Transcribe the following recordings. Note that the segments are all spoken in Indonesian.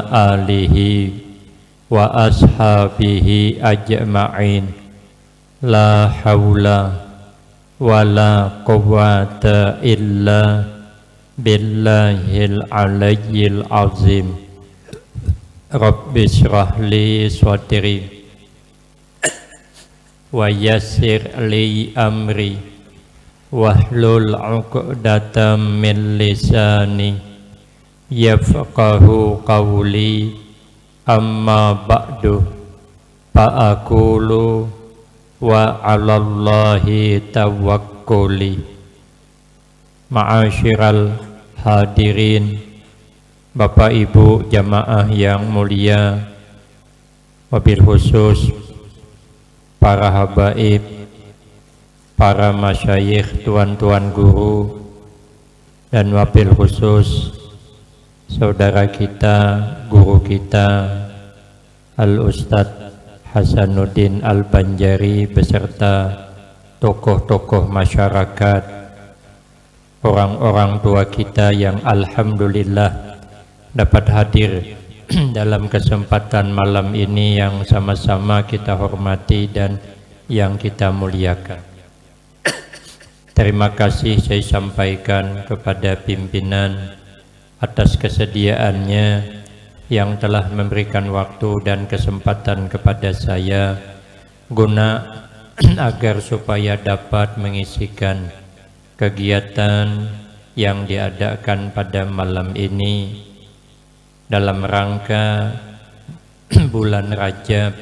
alihi wa ashabihi ajma'in. La hawla wa la quwwata illa billahil aliyyil azim. Rabbi shrah li sadri wa yassir li amri wahlul 'uqdatam min lisani yafqahu qawli. Amma ba'du, fa'akulu wa 'alallahi tawakkuli. Ma'asyiral hadirin, Bapak Ibu jamaah yang mulia, wabil khusus para habaib, para masyayikh, tuan-tuan guru, dan wabil khusus saudara kita, guru kita Al-Ustadz Hasanuddin Al-Banjari beserta tokoh-tokoh masyarakat, orang-orang tua kita yang alhamdulillah dapat hadir dalam kesempatan malam ini yang sama-sama kita hormati dan yang kita muliakan. Terima kasih saya sampaikan kepada pimpinan atas kesediaannya yang telah memberikan waktu dan kesempatan kepada saya guna agar supaya dapat mengisikan kegiatan yang diadakan pada malam ini dalam rangka bulan Rajab,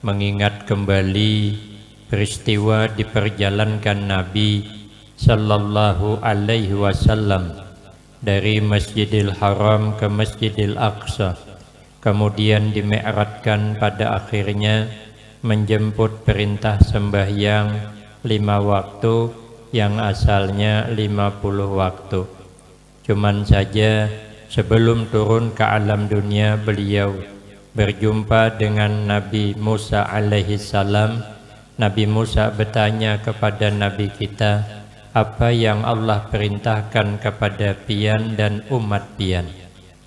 mengingat kembali peristiwa diperjalankan Nabi Sallallahu Alaihi Wasallam dari Masjidil Haram ke Masjidil Aqsa, kemudian dimi'rajkan pada akhirnya menjemput perintah sembahyang 5 waktu yang asalnya 50 waktu. Cuman saja sebelum turun ke alam dunia beliau berjumpa dengan Nabi Musa alaihi salam. Nabi Musa bertanya kepada Nabi kita, apa yang Allah perintahkan kepada pian dan umat pian?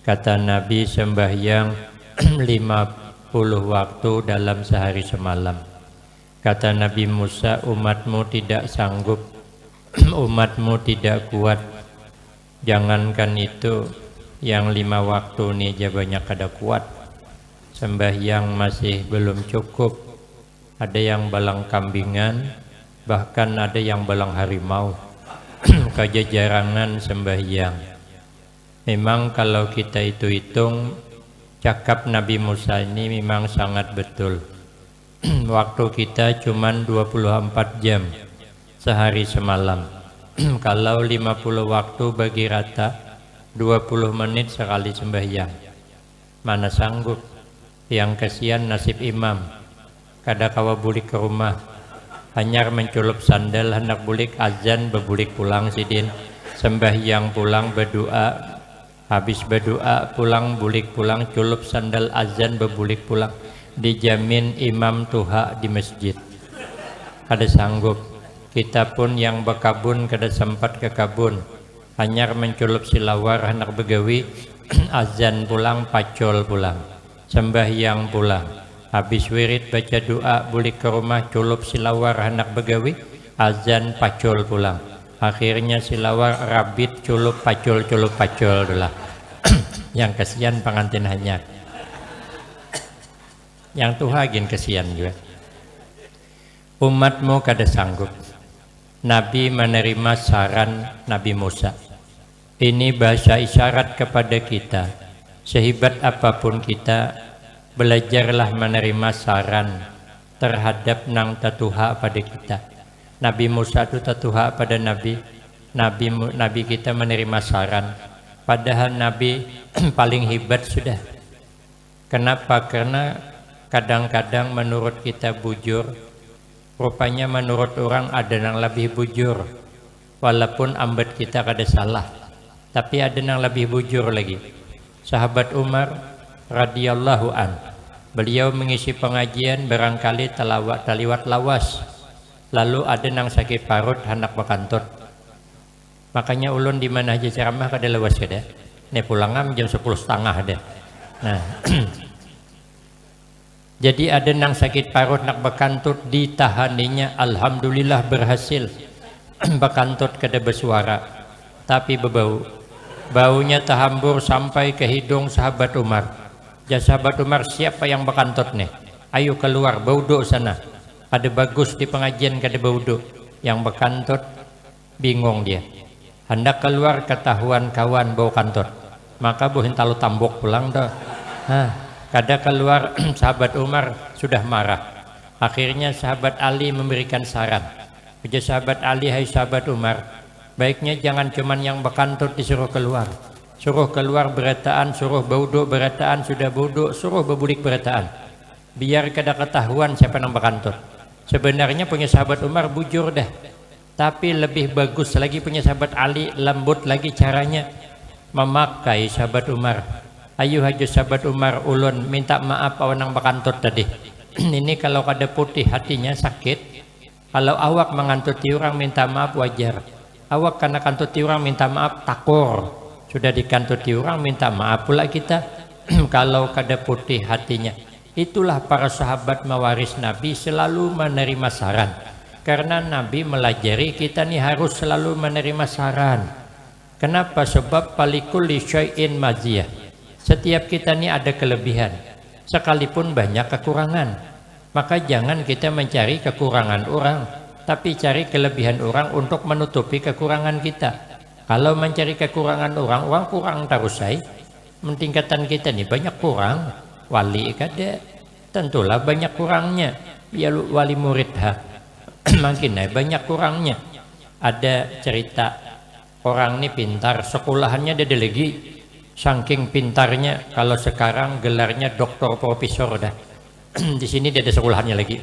Kata Nabi, sembahyang 50 waktu dalam sehari semalam. Kata Nabi Musa, umatmu tidak sanggup, umatmu tidak kuat. Jangankan itu, yang 5 waktu ini aja banyak ada kuat. Sembahyang masih belum cukup. Ada yang balang kambingan, bahkan ada yang balang harimau. Kejajarangan sembahyang. Memang kalau kita hitung, cakap Nabi Musa ini memang sangat betul. Waktu kita cuma 24 jam sehari semalam. Kalau 50 waktu bagi rata 20 menit sekali sembahyang, mana sanggup. Yang kesian nasib imam, kada kawa bulik ke rumah, hanyar menculuk sandal, hendak bulik azan bebulik pulang sidin, sembahyang pulang berdoa, habis berdoa pulang bulik pulang, culup sandal azan bebulik pulang, dijamin imam tuha di masjid. Kada sanggup. Kita pun yang berkabun kada sempat ke kabun, hanyar menculup silawar hendak begawi, azan pulang pacol pulang, sembahyang pulang, habis wirid baca doa bulik ke rumah, culup silawar hendak begawi, azan pacol pulang, akhirnya silawar rabit culup pacol itulah. Yang kesian pengantin hanyar, yang tuhagin kesian juga. Umatmu kada sanggup. Nabi menerima saran Nabi Musa. Ini bahasa isyarat kepada kita, sehebat apapun kita, belajarlah menerima saran terhadap nang tatuha pada kita. Nabi Musa itu tatuha pada Nabi kita menerima saran, padahal Nabi paling hebat sudah. Kenapa? Karena kadang-kadang menurut kita bujur, rupanya menurut orang ada yang lebih bujur. Walaupun ambat kita kada salah, tapi ada yang lebih bujur lagi. Sahabat Umar radhiyallahu an, beliau mengisi pengajian barangkali taliwat lawas, lalu ada yang sakit parut hendak berkantor. Makanya ulun di mana aja ceramah kada lawas kada. Ne pulang jam 10.30 deh. Nah, jadi ada nang sakit parut nak bekantut ditahaninya, alhamdulillah berhasil. Bekantut kada bersuara, tapi berbau. Baunya terhambur sampai ke hidung sahabat Umar. Ya sahabat Umar, siapa yang bekantut nih? Ayo keluar, bauduk sana. Ada bagus di pengajian kada bauduk. Yang bekantut bingung dia. Hendak keluar ketahuan kawan bau kantut. Maka buhin talu tambok pulang dah. Kada keluar sahabat Umar sudah marah. Akhirnya sahabat Ali memberikan saran. Ujar sahabat Ali, hai sahabat Umar, baiknya jangan cuman yang bekantut disuruh keluar. Suruh keluar berataan, suruh bauduk berataan, sudah bauduk suruh bebulik berataan. Biar kada ketahuan siapa yang bekantut. Sebenarnya punya sahabat Umar bujur dah. Tapi lebih bagus lagi punya sahabat Ali, lembut lagi caranya. Memakai sahabat Umar. Ayo haju sahabat Umar ulun minta maaf awanang bekantut tadi. Ini kalau kada putih hatinya sakit. Kalau awak mengantuti orang minta maaf wajar. Awak karena kantuti orang minta maaf takur. Sudah dikantuti orang minta maaf pula kita. Kalau kada putih hatinya. Itulah para sahabat mewaris Nabi selalu menerima saran. Karena Nabi melajari kita nih harus selalu menerima saran. Kenapa? Sebab palikulli syai'in maziyah. Setiap kita ini ada kelebihan, sekalipun banyak kekurangan. Maka jangan kita mencari kekurangan orang, tapi cari kelebihan orang untuk menutupi kekurangan kita. Kalau mencari kekurangan orang, orang kurang terus say. Tingkatan kita ini banyak kurang, wali kada. Tentulah banyak kurangnya. Ya wali murid makin banyak kurangnya. Ada cerita orang ini pintar, sekolahannya ada lagi. Saking pintarnya, kalau sekarang gelarnya doktor profesor dah. Di sini dia ada sekolahannya lagi.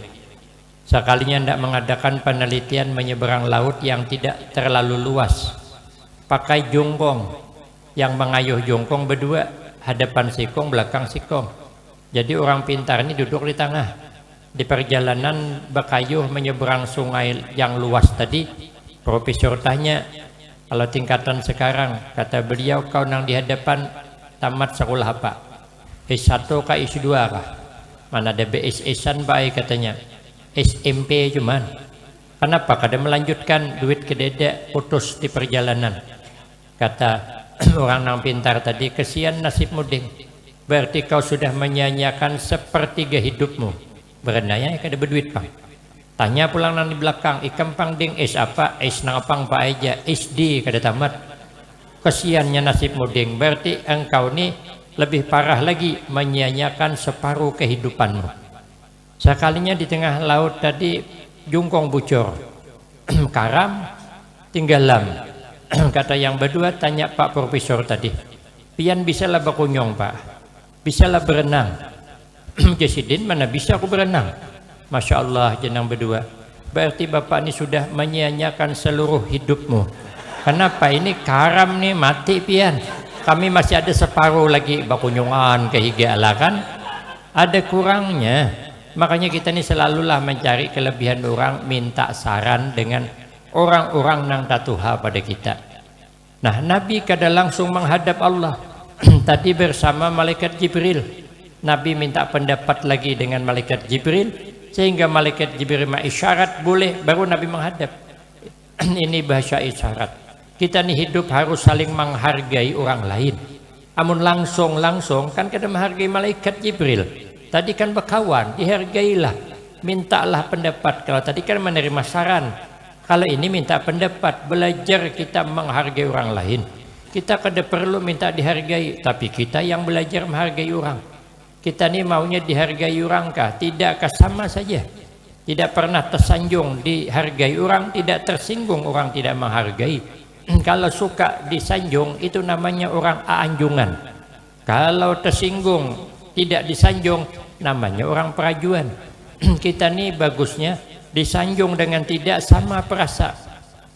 Sekalinya hendak mengadakan penelitian menyeberang laut yang tidak terlalu luas, pakai jongkong. Yang mengayuh jongkong berdua, hadapan sikong, belakang sikong. Jadi orang pintar ini duduk di tengah. Di perjalanan berkayuh menyeberang sungai yang luas tadi, profesor tanya, kalau tingkatan sekarang, kata beliau, kau nang di hadapan tamat sekolah apa? S1 kah S2 kah? Mana ada BSS-an baik katanya. SMP cuman. Kenapa? Kada melanjutkan, duit kedede putus di perjalanan. Kata orang nang pintar tadi, kesian nasibmu ding. Berarti kau sudah menyanyiakan sepertiga hidupmu. Berenaya kada berduit pang. Tanya pulang nang di belakang, ikam pang ding es apa? Es nang apang pa aja, SD kada tamat. Kesiannya nasib muding, berarti engkau ni lebih parah lagi menyia-nyiakan separuh kehidupanmu. Sekalinya di tengah laut tadi jungkong bocor. Karam tinggalam. Kata yang berdua, tanya Pak Profesor tadi, pian bisalah berkunyong Pak? Bisalah berenang? Jasidin, mana bisa aku berenang? Masya Allah jenang berdua. Berarti bapak ini sudah menyia-nyiakan seluruh hidupmu. Kenapa? Ini karam nih mati pian. Kami masih ada separuh lagi bakunyungan kehigalah kan. Ada kurangnya. Makanya kita ini selalulah mencari kelebihan orang, minta saran dengan orang-orang nang tatuha pada kita. Nah, Nabi kada langsung menghadap Allah. Tadi bersama malaikat Jibril. Nabi minta pendapat lagi dengan malaikat Jibril. Sehingga malaikat Jibril isyarat boleh, baru Nabi menghadap. Ini bahasa isyarat. Kita nih hidup harus saling menghargai orang lain. Amun langsung kan kada menghargai malaikat Jibril. Tadi kan berkawan, dihargailah. Mintalah pendapat. Kalau tadi kan menerima saran. Kalau ini minta pendapat, belajar kita menghargai orang lain. Kita kada perlu minta dihargai, tapi kita yang belajar menghargai orang. Kita ini maunya dihargai orang kah? Tidakkah? Sama saja. Tidak pernah tersanjung dihargai orang, tidak tersinggung orang tidak menghargai. Kalau suka disanjung itu namanya orang aanjungan. Kalau tersinggung tidak disanjung namanya orang perajuan. Kita ini bagusnya disanjung dengan tidak sama perasa.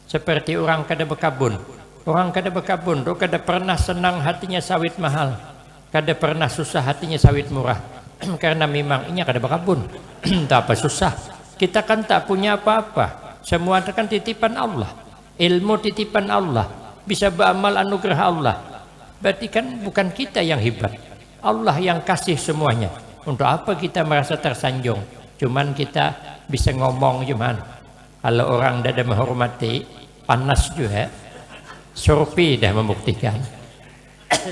Seperti orang kada berkabun. Orang kada berkabun tuh kada pernah senang hatinya sawit mahal. Kada pernah susah hatinya sawit murah. Karena memang ini kada berkabun. Tak apa susah. Kita kan tak punya apa-apa. Semua kan titipan Allah. Ilmu titipan Allah. Bisa beramal anugerah Allah. Berarti kan bukan kita yang hebat. Allah yang kasih semuanya. Untuk apa kita merasa tersanjung? Cuman kita bisa ngomong cuman. Kalau orang tidak menghormati, panas juga. Surpi dah membuktikan.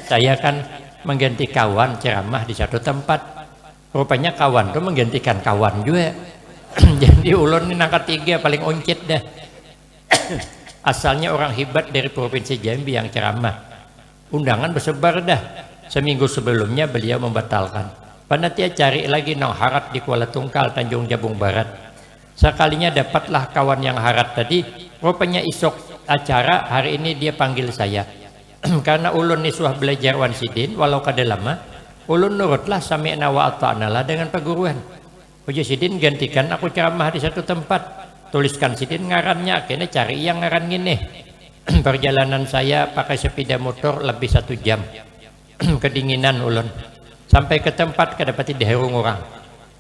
Saya kan mengganti kawan ceramah di satu tempat. Rupanya kawan itu menggantikan kawan juga. Jadi ulun ini angka 3 paling oncit dah. Asalnya orang hebat dari Provinsi Jambi yang ceramah. Undangan bersebar dah. Seminggu sebelumnya beliau membatalkan. Panitia cari lagi nang harat di Kuala Tungkal, Tanjung Jabung Barat. Sekalinya dapatlah kawan yang harat tadi. Rupanya isok acara hari ini dia panggil saya. Karena ulun ni suah belajar wan sidin walau kada lama, ulun nurutlah sami'na wa ata'na lah dengan perguruan. Uji sidin gantikan aku ceramah di satu tempat. Tuliskan sidin ngarannya, akhirnya cari yang ngaran gini. Perjalanan saya pakai sepeda motor lebih 1 jam. Kedinginan ulun. Sampai ke tempat kedapati diherung orang.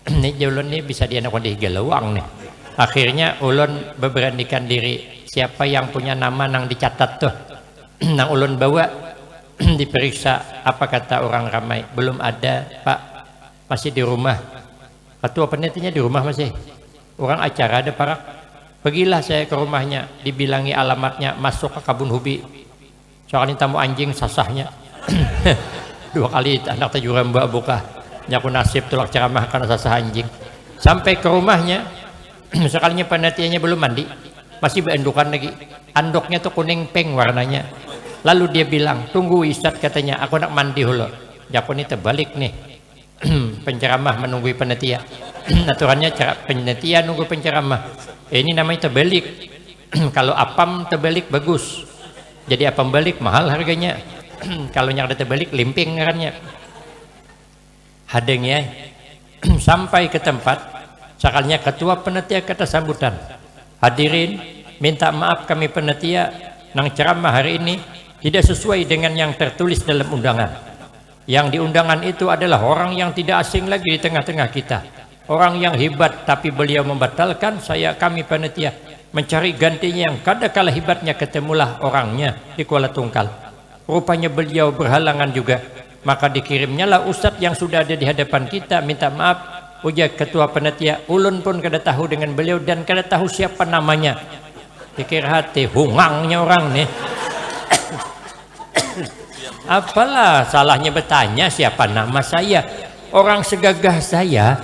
Nih ulun nih bisa dianakkan di gelawang nih. Akhirnya ulun beranikan diri. Siapa yang punya nama nang dicatat tuh. Nang ulun bawa diperiksa, apa kata orang ramai? Belum ada, Pak, masih di rumah. Ketua penitinya di rumah masih. Orang acara ada parak. Pergilah saya ke rumahnya, dibilangi alamatnya, masuk ke Kabun Hubi. Soalnya tamu anjing sasahnya. 2 kali anak tajurang mbak buka. Nyaku nasib tulak ceramah karena sasah anjing. Sampai ke rumahnya, sekalinya penitiannya belum mandi, masih berendukan lagi. Andoknya tuh kuning pink warnanya. Lalu dia bilang, tunggu Ustadz, katanya, aku nak mandi dulu. Aku ini terbalik nih. Penceramah menunggu panitia. Aturannya cara panitia nunggu penceramah. Ini namanya terbalik. Kalau apam terbalik bagus. Jadi apam balik mahal harganya. Kalau yang ada terbalik limping ngarannya. Hadeng ya. Sampai ke tempat, sekalinya ketua panitia kata sambutan. Hadirin, minta maaf kami panitia nang ceramah hari ini tidak sesuai dengan yang tertulis dalam undangan. Yang di undangan itu adalah orang yang tidak asing lagi di tengah-tengah kita. Orang yang hebat, tapi beliau membatalkan. Kami panitia mencari gantinya yang kadang-kala hebatnya, ketemulah orangnya di Kuala Tungkal. Rupanya beliau berhalangan juga. Maka dikirimnya lah ustadz yang sudah ada di hadapan kita, minta maaf. Ujar ketua panitia, ulun pun kada tahu dengan beliau dan kada tahu siapa namanya. Pikir hati, hungangnya orang nih. Apalah salahnya bertanya siapa nama saya? Orang segagah saya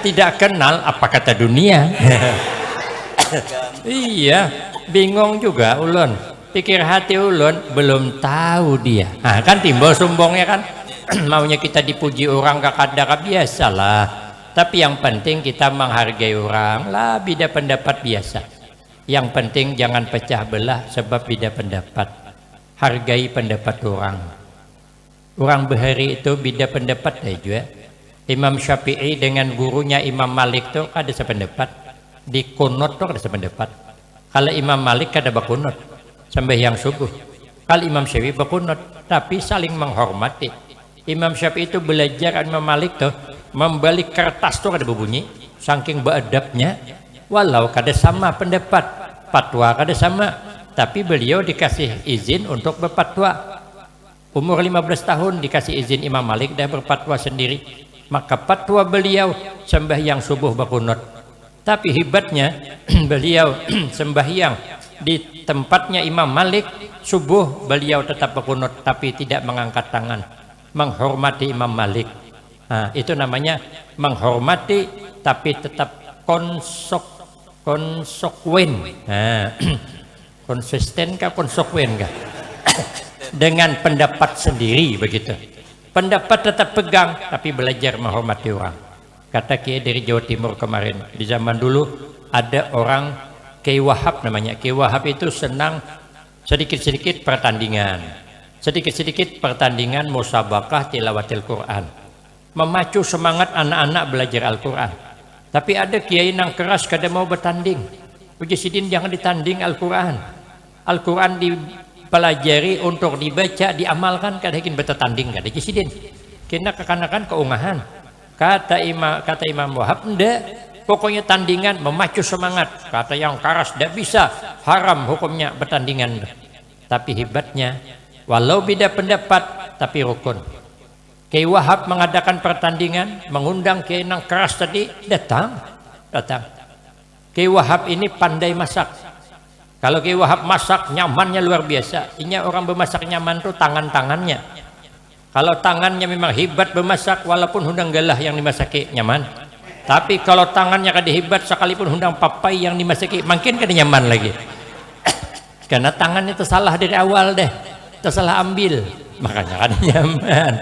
tidak kenal, apa kata dunia. Iya, bingung juga ulun. Pikir hati ulun, belum tahu dia. Kan timbul sombongnya kan. Maunya kita dipuji orang kakak biasalah. Tapi yang penting kita menghargai orang lah, beda pendapat biasa. Yang penting jangan pecah belah sebab beda pendapat. Hargai pendapat orang. Orang Bahari itu beda pendapat juga. Imam Syafi'i dengan gurunya Imam Malik tuh ada sependapat. Di kunut tuh ada sependapat. Kalau Imam Malik ada bakunut sembahyang subuh. Kalau Imam Syafi'i bakunut, tapi saling menghormati. Imam Syafi'i itu belajar Imam Malik tuh membalik kertas tuh ada berbunyi saking beadabnya. Walau kada sama pendapat, fatwa kada sama, tapi beliau dikasih izin untuk berfatwa. Umur 15 tahun dikasih izin Imam Malik dan berfatwa sendiri. Maka fatwa beliau sembahyang subuh berkunut. Tapi hebatnya beliau sembahyang di tempatnya Imam Malik subuh beliau tetap berkunut tapi tidak mengangkat tangan, menghormati Imam Malik. Itu namanya menghormati tapi tetap konsekuen. Konsisten kah konsekuen kah? Dengan pendapat sendiri begitu. Pendapat tetap pegang tapi belajar menghormati orang. Kata Kiai dari Jawa Timur kemarin, di zaman dulu ada orang Kiai Wahab namanya. Kiai Wahab itu senang sedikit-sedikit pertandingan. Sedikit-sedikit pertandingan musabaqah tilawatil Quran. Memacu semangat anak-anak belajar Al-Quran. Tapi ada kiai yang keras kada mau bertanding. Uji sidin jangan ditanding Al-Quran. Al-Quran dipelajari untuk dibaca, diamalkan, kada ingin bertanding kada uji sidin. Kena kekanakan keungahan. Kata Imam Wahab, ndak. Pokoknya tandingan memacu semangat. Kata yang keras tidak bisa, haram hukumnya bertandingan. Tapi hebatnya, walau beda pendapat tapi rukun. Kiai Wahab mengadakan pertandingan, mengundang Kiai Nang keras tadi, datang. Kiai Wahab ini pandai masak. Kalau Kiai Wahab masak, nyamannya luar biasa. Ini orang bermasak nyaman tuh tangan-tangannya. Kalau tangannya memang hebat bermasak, walaupun hundang galah yang dimasaki nyaman. Tapi kalau tangannya kada hebat, sekalipun hundang papai yang dimasaki, makin kada nyaman lagi. Karena tangan itu salah dari awal deh, tersalah ambil, makanya kada nyaman.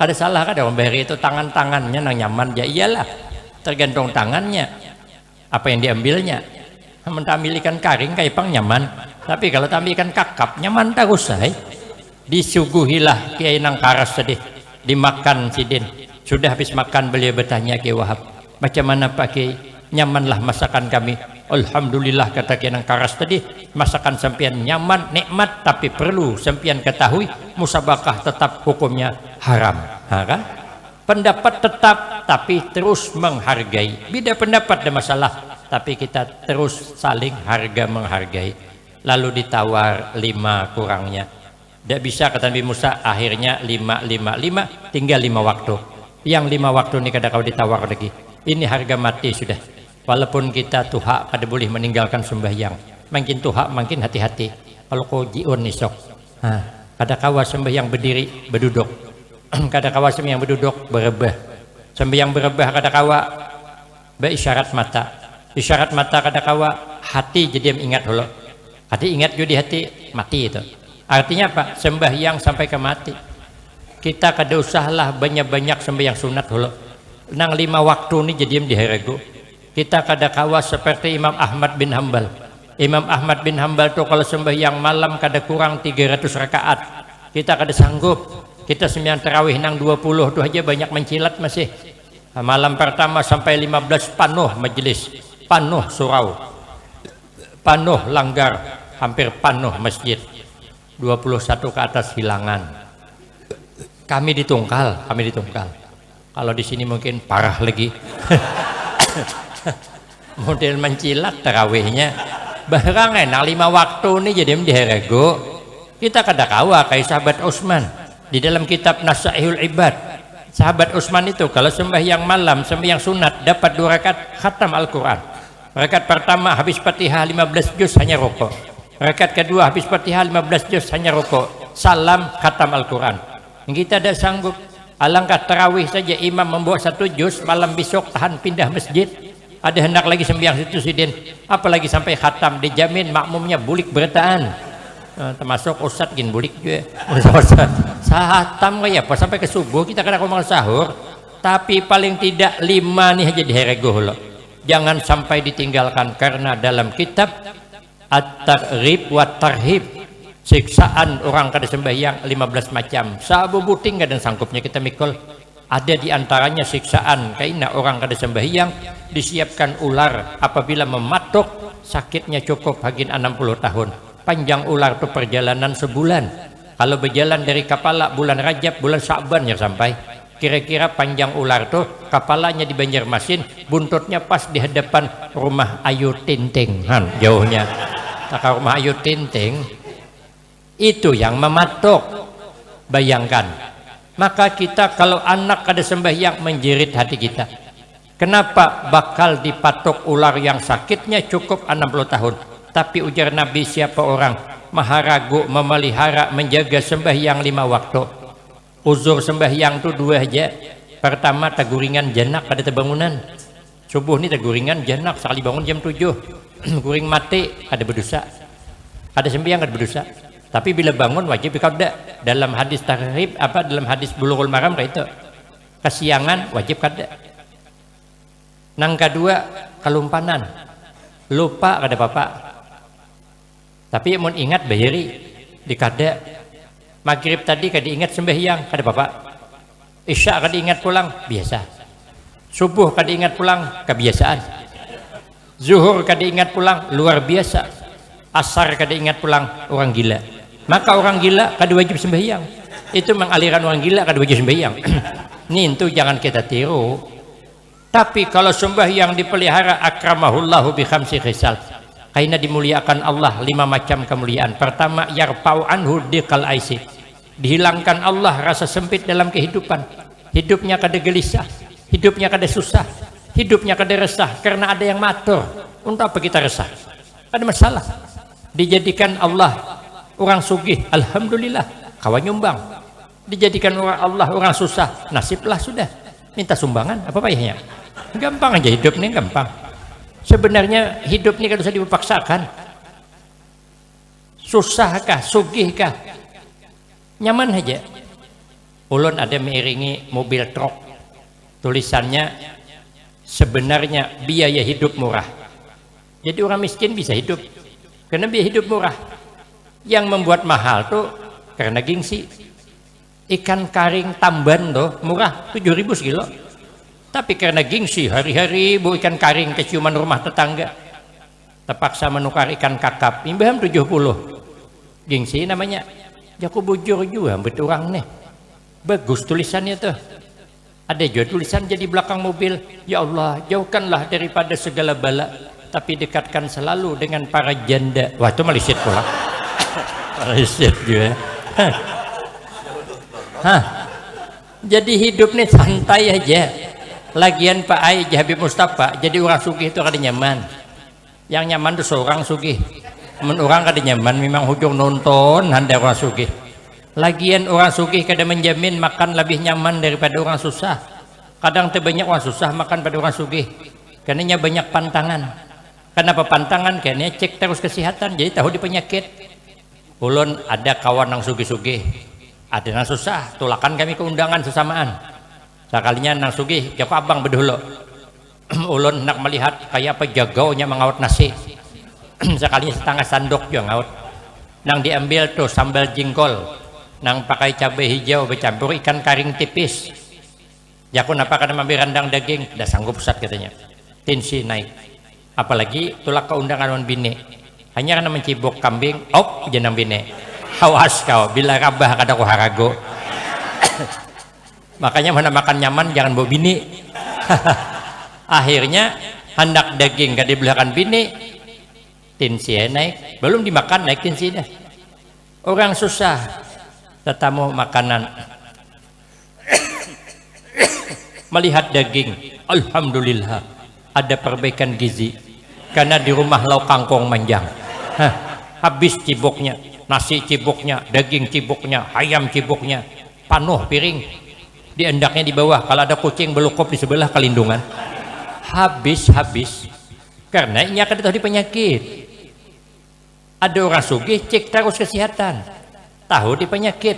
Ada salah kan orang bahari itu tangan-tangannya nang nyaman ya iyalah, tergantung tangannya apa yang diambilnya. Mentambil ikan karing kayak pang nyaman, tapi kalau tambil ikan kakap nyaman terus say. Disuguhilah Kiai Nang karas tadi, dimakan sidin. Sudah habis makan beliau bertanya Kiai Wahab, macam mana Pak Kiai? Nyamanlah masakan kami. Alhamdulillah kata Kiai Nang karas tadi, masakan sampian nyaman, nikmat, tapi perlu sampian ketahui musabakah tetap hukumnya haram. Kan? Pendapat tetap tapi terus menghargai. Beda pendapat ada masalah, tapi kita terus saling harga menghargai. Lalu ditawar 5 kurangnya. Tidak bisa kata Nabi Musa, akhirnya 5 tinggal 5 waktu. Yang 5 waktu ini kada kau ditawar lagi. Ini harga mati sudah. Walaupun kita tuha kada boleh meninggalkan sembahyang. Makin tuha makin hati-hati. Kalau kau jiun esok, kada kawa sembahyang berdiri berduduk. Kada kawa sembahyang berduduk berebah. Sembahyang berebah kada kawa berisyarat mata. Isyarat mata kada kawa hati jadi ingat dulu. Hati ingat juga di hati mati itu. Artinya apa? Sembahyang sampai ke mati. Kita kada usahlah banyak-banyak sembahyang sunat dulu. Nang 5 waktu ini jadi diherego. Kita kada kawa seperti Imam Ahmad bin Hambal. Imam Ahmad bin Hambal tuh kalau sembahyang malam kada kurang 300 rakaat. Kita kada sanggup. Kita sembahyang tarawih nang 20 tuh aja banyak mencilat masih. Malam pertama sampai 15 panuh majelis, panuh surau, panuh langgar, hampir panuh masjid. 21 ke atas hilangan. Kami ditungkal. Kalau di sini mungkin parah lagi. Model mencilat tarawihnya. Barang enak 5 waktu ini jadi diherego. Kita kada kawa kayak sahabat Utsman di dalam kitab Nasaihul Ibad. Sahabat Utsman itu kalau sembahyang malam, sembahyang sunat dapat 2 rakaat khatam Al-Qur'an. Rakaat pertama habis Fatihah 15 juz hanya rukuk. Rakaat kedua habis Fatihah 15 juz hanya rukuk. Salam khatam Al-Qur'an. Kita tidak sanggup. Alangkah tarawih saja imam membawa 1 juz, malam besok tahan pindah masjid. Ada hendak lagi sembahyang situ sidin, apalagi sampai khatam, dijamin makmumnya bulik bertaan. Termasuk ustad gin bulik juga. Sahatam kayak apa sampai ke subuh kita kadang ngomong sahur, tapi paling tidak 5 nih aja diherego loh. Jangan sampai ditinggalkan karena dalam kitab At-Targhib wa Tarhib, siksaan orang kada sembahyang 15 macam. Sabu buting kadang sangkupnya kita mikul. Ada di antaranya siksaan karena orang kada sembahyang disiapkan ular apabila mematuk sakitnya cukup hagin 60 tahun. Panjang ular itu perjalanan sebulan. Kalau berjalan dari kepala bulan Rajab, bulan Sya'ban ya sampai. Kira-kira panjang ular itu kepalanya di Banjarmasin, buntutnya pas di hadapan rumah Ayu Tinting. Jauhnya. Tak rumah Ayu Tinting itu yang mematuk. Bayangkan. Maka kita kalau anak kada sembahyang menjerit hati kita. Kenapa bakal dipatok ular yang sakitnya cukup 60 tahun? Tapi ujar Nabi, siapa orang maha ragu memelihara menjaga sembahyang 5 waktu. Uzur sembahyang itu 2 aja. Pertama taguringan janak pada terbangunan. Subuh ini taguringan janak sekali bangun jam 7. Guring mati ada berdosa. Ada sembahyang ada berdosa. Tapi bila bangun wajib kada. Dalam hadis Targhib dalam hadis Bulughul Maram kayak itu. Kesiangan wajib kada. Nang kedua kalumpanan. Lupa kada apa-apa. Tapi mau ingat bayari di kada. Maghrib tadi kada ingat sembahyang kada apa-apa. Isya kada ingat pulang biasa. Subuh kada ingat pulang kebiasaan. Zuhur kada ingat pulang luar biasa. Asar kada ingat pulang orang gila. Maka orang gila kada wajib sembahyang. Itu mengaliran orang gila kada wajib sembahyang. Nih itu jangan kita tiru. Tapi kalau sembahyang dipelihara akramahullahu bi khamsi khisal. Karena dimuliakan Allah 5 macam kemuliaan. Pertama yarfa'u anhu diqal aisi. Dihilangkan Allah rasa sempit dalam kehidupan. hidupnya kada gelisah, hidupnya kada susah, hidupnya kada resah karena ada yang matur. Untuk apa kita resah? Ada masalah. Dijadikan Allah orang sugih, alhamdulillah, kawan nyumbang. Dijadikan Allah orang susah, nasiblah sudah, minta sumbangan, apa payahnya? Gampang aja hidup nih, gampang. Sebenarnya hidup ini kan usah dipaksakan. Susahkah, sugihkah, nyaman aja. Ulun ada mengiringi mobil truk, tulisannya sebenarnya biaya hidup murah. Jadi orang miskin bisa hidup karena biaya hidup murah. Yang membuat mahal tuh karena gengsi. Ikan karing Tamban tuh murah 7.000 sekilo, tapi karena gengsi hari-hari bu ikan karing keciuman rumah tetangga, terpaksa menukar ikan kakap imbaham 70. Gengsi namanya. Jaku bujur juga betul orang nih. Bagus tulisannya tuh. Ada juga tulisan jadi belakang mobil, ya Allah jauhkanlah daripada segala bala, tapi dekatkan selalu dengan para janda. Wah itu malisit pula. Malisit juga. Jadi hidup nih santai aja. Lagian Pak Ai Habib Mustafa jadi orang sugih itu kada nyaman. Yang nyaman tuh seorang sugih. Men orang kada nyaman memang hujung nonton handa orang sugih. Lagian orang sugih kada menjamin makan lebih nyaman daripada orang susah. Kadang terbanyak orang susah makan pada orang sugih. Karena banyak pantangan. Kenapa pantangan? Karena cek terus kesehatan. Jadi tahu di penyakit. Ulun ada kawan yang sugih-sugih. Ada yang susah, tulakan kami ke undangan sesamaan. Sekalinya nang sugih, jaku abang bedulu. Ulun nak melihat kayak apa jagaunya mengawat nasi. Sekalinya setengah sandok juga ngawat. Nang diambil tuh sambal jengkol, nang pakai cabai hijau bercampur ikan karing tipis. Jaku napa kada ambil rendang daging, dah sanggup pusat katanya. Tensi naik. Apalagi tulak ke undangan wan bini. Hanya karena mencibuk kambing, jenang bini. Awas kau, bila rabah kada ku harago. Makanya mana makan nyaman jangan bawa bini. Akhirnya hendak daging kada dibelahkan bini, tensi naik, belum dimakan naik tensi dah. Orang susah tetamu makanan. Melihat daging, alhamdulillah ada perbaikan gizi karena di rumah lauk kangkung manjang. Habis cibuknya, nasi cibuknya, daging cibuknya, ayam cibuknya, panuh piring, diendaknya di bawah. Kalau ada kucing belukup di sebelah kelindungan, habis karena ini akan tahu di penyakit. Ada orang sugih cek terus kesehatan, tahu di penyakit.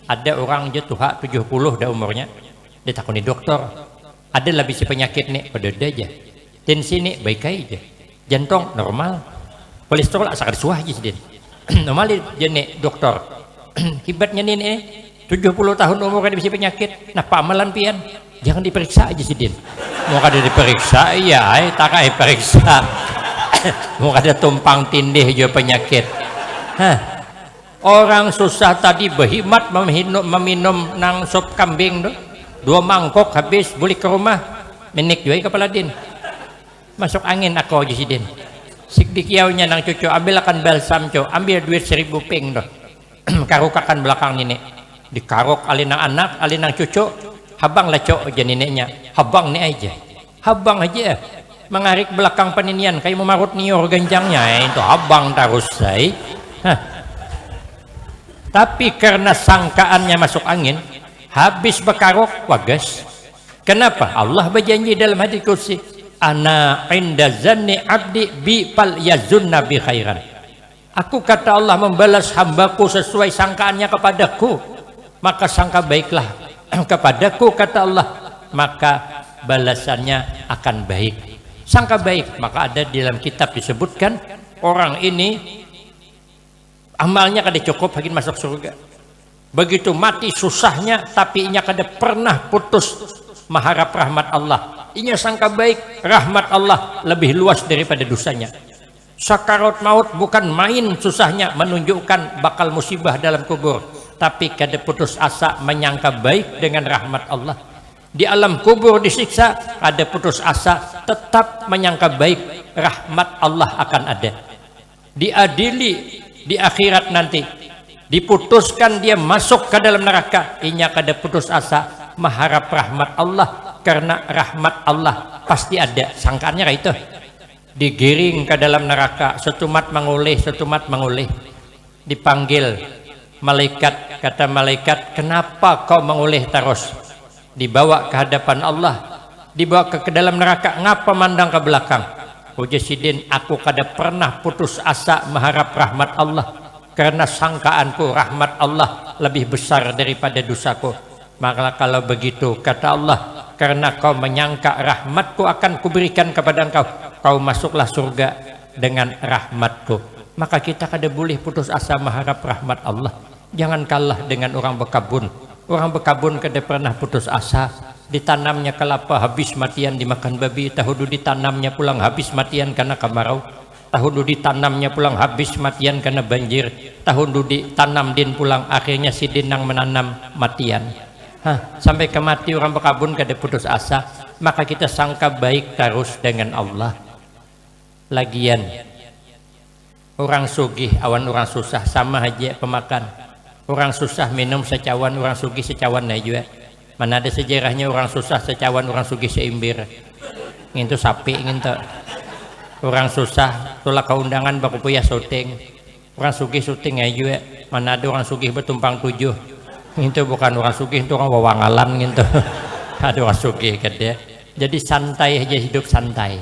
Ada orang jatuh 70 dah umurnya, dia takuni dokter, ada lebih si penyakit nih, pada aja tensi nih baik aja, jantung normal, kolesterol asal suah aja sedih. Normal jenis dokter. Hibatnya nih 70 tahun umur kada bisa penyakit. Nah pamalan pian jangan diperiksa aja sidin. Mau kada diperiksa iya tak kai periksa. Mau kada tumpang tindih juga penyakit. Orang susah tadi berhimat meminum nang sop kambing tuh 2 mangkok habis balik ke rumah menik juga kepala din. Masuk angin aku aja sidin. Sikdikiaunya nang cucu ambil akan balsam co, ambil duit 1000 ping doh. Karukakan belakang nenek, dikaruk alin nang anak alin nang cucu, habang lah co aja neneknya, habang nih aja, habang aja mengarik belakang peninian kayak memarut nior ganjangnya itu habang terus say. Tapi karena sangkaannya masuk angin habis bekaruk wagas. Kenapa? Allah berjanji dalam hadis kursi, ana inda zanni abdi bi fal yazunna bi khairan. Aku kata Allah membalas hambaku sesuai sangkaannya kepadaku, maka sangka baiklah kepadaku kata Allah, maka balasannya akan baik. Sangka baik, maka ada di dalam kitab disebutkan orang ini amalnya kada cukup ingin masuk surga. Begitu mati susahnya tapi inya kada pernah putus mengharap rahmat Allah. Inya sangka baik, rahmat Allah lebih luas daripada dosanya. Sakarat maut bukan main susahnya, menunjukkan bakal musibah dalam kubur, tapi kada putus asa menyangka baik dengan rahmat Allah. Di alam kubur disiksa, ada putus asa tetap menyangka baik, rahmat Allah akan ada. Diadili di akhirat nanti, diputuskan dia masuk ke dalam neraka, inya kada putus asa, mengharap rahmat Allah, karena rahmat Allah pasti ada. Sangkaannya kayak itu, digiring ke dalam neraka, setumat mengoleh, dipanggil malaikat, kata malaikat, kenapa kau mengoleh terus? Dibawa ke hadapan Allah, dibawa ke dalam neraka, ngapa mandang ke belakang? Ujar Sidin, aku kada pernah putus asa mengharap rahmat Allah, karena sangkaanku rahmat Allah lebih besar daripada dosaku. Maka kalau begitu, kata Allah, karena kau menyangka rahmatku akan kuberikan kepada engkau, kau masuklah surga dengan rahmatku. Maka kita kada boleh putus asa mengharap rahmat Allah. Jangan kalah dengan orang berkabun. Orang berkabun kada pernah putus asa. Ditanamnya kelapa habis matian dimakan babi, tahudu ditanamnya pulang habis matian karena kemarau, tahudu ditanamnya pulang habis matian karena banjir, tahudu ditanam din pulang akhirnya si dinang menanam matian. Sampai ke mati orang berkabun kada putus asa. Maka kita sangka baik terus dengan Allah. Lagian orang sugih awan orang susah sama aja pemakan. Orang susah minum secawan, orang sugih secawan aja. Mana ada sejarahnya orang susah secawan, orang sugih seimbir. Itu sapi gitu. Orang susah tolak keundangan baku puya syuting. Orang sugih syuting aja. Mana ada orang sugih bertumpang 7. Itu bukan orang sugih, itu orang wawangalan gitu. Ada orang sugih kada. Jadi santai aja, hidup santai.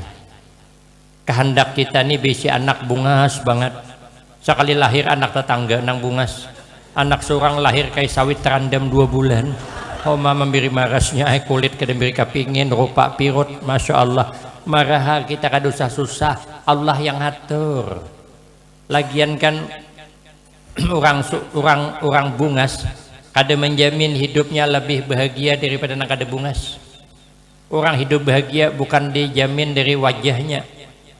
Kehendak kita nih besi anak bungas banget. Sekali lahir anak tetangga nang bungas. Anak seorang lahir kayak sawit terandam 2 bulan. Oma memberi marasnya kulit kada memberi kapingin rupa pirut, masya Allah. Marah kita kada usah susah, Allah yang atur. Lagian kan orang bungas kada menjamin hidupnya lebih bahagia daripada yang kada bungas. Orang hidup bahagia bukan dijamin dari wajahnya.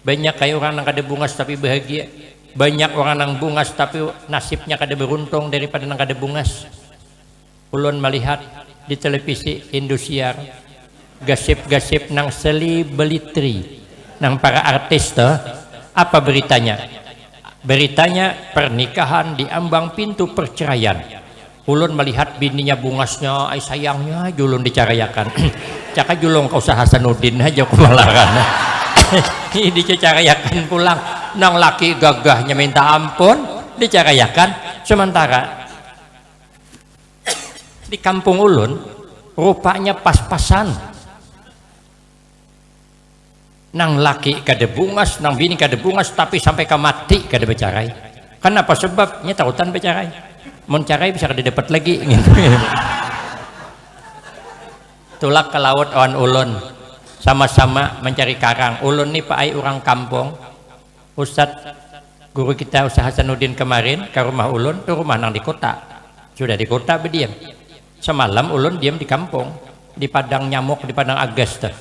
Banyak kayak orang yang kada bungas tapi bahagia. Banyak orang yang bungas tapi nasibnya kada beruntung daripada yang kada bungas. Ulun melihat di televisi Indosiar gasip-gasip nang selebriti nang para artis tuh. Apa beritanya? Beritanya pernikahan di ambang pintu perceraian. Ulun melihat bininya bungasnya, ay sayangnya julun dicarayakan. Caka julung kau usaha Hasanuddin aja kumalaran. Ini dicarayakan pulang. Nang laki gagahnya minta ampun, dicarayakan. Sementara di kampung ulun rupanya pas-pasan. Nang laki kada bungas, nang bini kada bungas, tapi sampai ke mati kada bercerai. Kenapa? Sebabnya tautan bercerai. Mencarai bisa didapat lagi gitu. Tulak ke laut awan ulun sama-sama mencari karang. Ulun nih pak ai orang kampung. Ustadz guru kita Ustaz Hasanuddin kemarin ke rumah ulun, ke rumah nang di kota. Sudah di kota berdiam. Semalam ulun diam di kampung, di padang nyamuk, di padang agas tuh.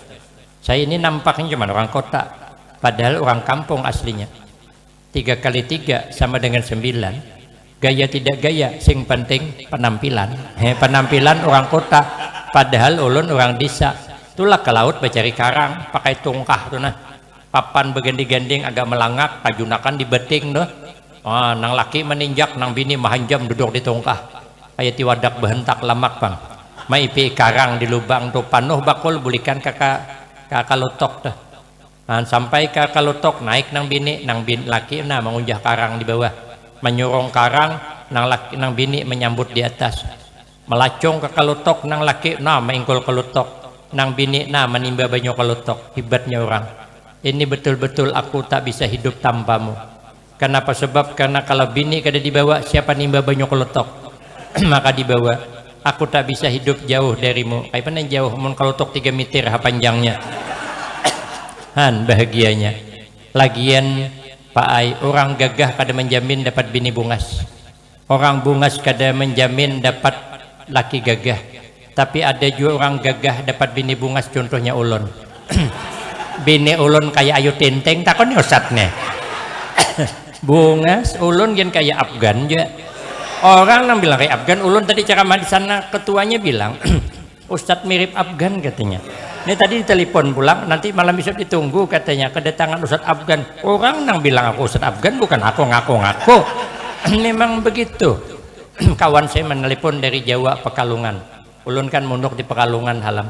Saya ini nampaknya cuma orang kota, padahal orang kampung aslinya. 3 kali 3 sama dengan 9. Gaya tidak gaya, sing penting penampilan. Penampilan orang kota, padahal ulun orang desa. Itulah ke laut mencari karang, pakai tungkah tuh nah. Papan berganding-ganding agak melangak, kajunakan di beting tuh. Nang laki meninjak, nang bini mahanjam duduk di tungkah. Kayak tiwadak behentak lamak bang. Maipi karang di lubang tuh panuh bakul bulikan kakak lutok tuh. Sampai kakak lutok naik nang bini laki nah mengunjah karang di bawah. Menyurung karang nang bini menyambut di atas, melacung ke kalutok nang laki mengingkul kalutok, nang bini menimba banyu kalutok. Hebatnya orang ini, betul-betul aku tak bisa hidup tanpamu. Kenapa? Sebab karena kalau bini kada dibawa, siapa nimba banyu kalutok? Maka dibawa. Aku tak bisa hidup jauh darimu. Kayak mana jauh? Mun kalutok 3 meter panjangnya. Bahagianya. Lagian Pak ai, orang gagah kada menjamin dapat bini bungas. Orang bungas kada menjamin dapat laki gagah. Tapi ada juga orang gagah dapat bini bungas, contohnya ulun. Bini ulun kayak Ayu Tenteng, takon ustadnya. Bungas, ulun kan kayak Afgan juga. Orang yang bilang kayak Afgan, ulun tadi ceramah di sana ketuanya bilang, Ustadz mirip Afgan katanya. Ini tadi ditelepon pulang, nanti malam besok ditunggu katanya kedatangan Ustadz Afgan. Orang nang bilang aku Ustadz Afgan, bukan aku ngaku-ngaku. Memang begitu. Kawan saya menelepon dari Jawa Pekalongan. Ulun kan mondok di Pekalongan halam.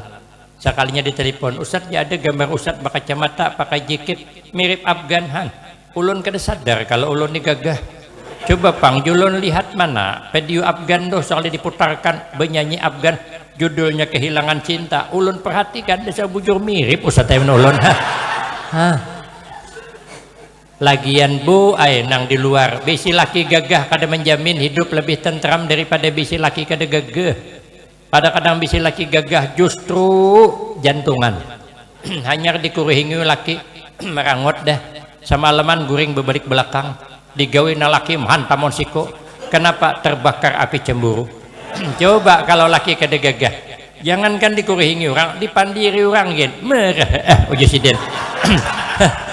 Sekalinya ditelepon, Ustadz ya ada gambar Ustadz pakai kacamata, pakai jaket mirip Afgan han. Ulun kada sadar kalau ulun ni gagah. Coba pang julun lihat mana video Afgan doh soalnya diputarkan benyanyi Afgan judulnya Kehilangan Cinta. Ulun perhatikan desa bujur mirip Ustadz Ewan ulun. Lagian bu ay nang di luar bisi laki gagah kada menjamin hidup lebih tentram daripada bisi laki kada gagah. Kadang-kadang bisi laki gagah justru jantungan. Hanya dikuruhingi laki merangot dah semalaman guring berbalik belakang digawe na laki mhantamon siko. Kenapa? Terbakar api cemburu. Coba kalau laki kada gagah, jangankan dikuruhingi orang, dipandiri orang gen merah uji siden.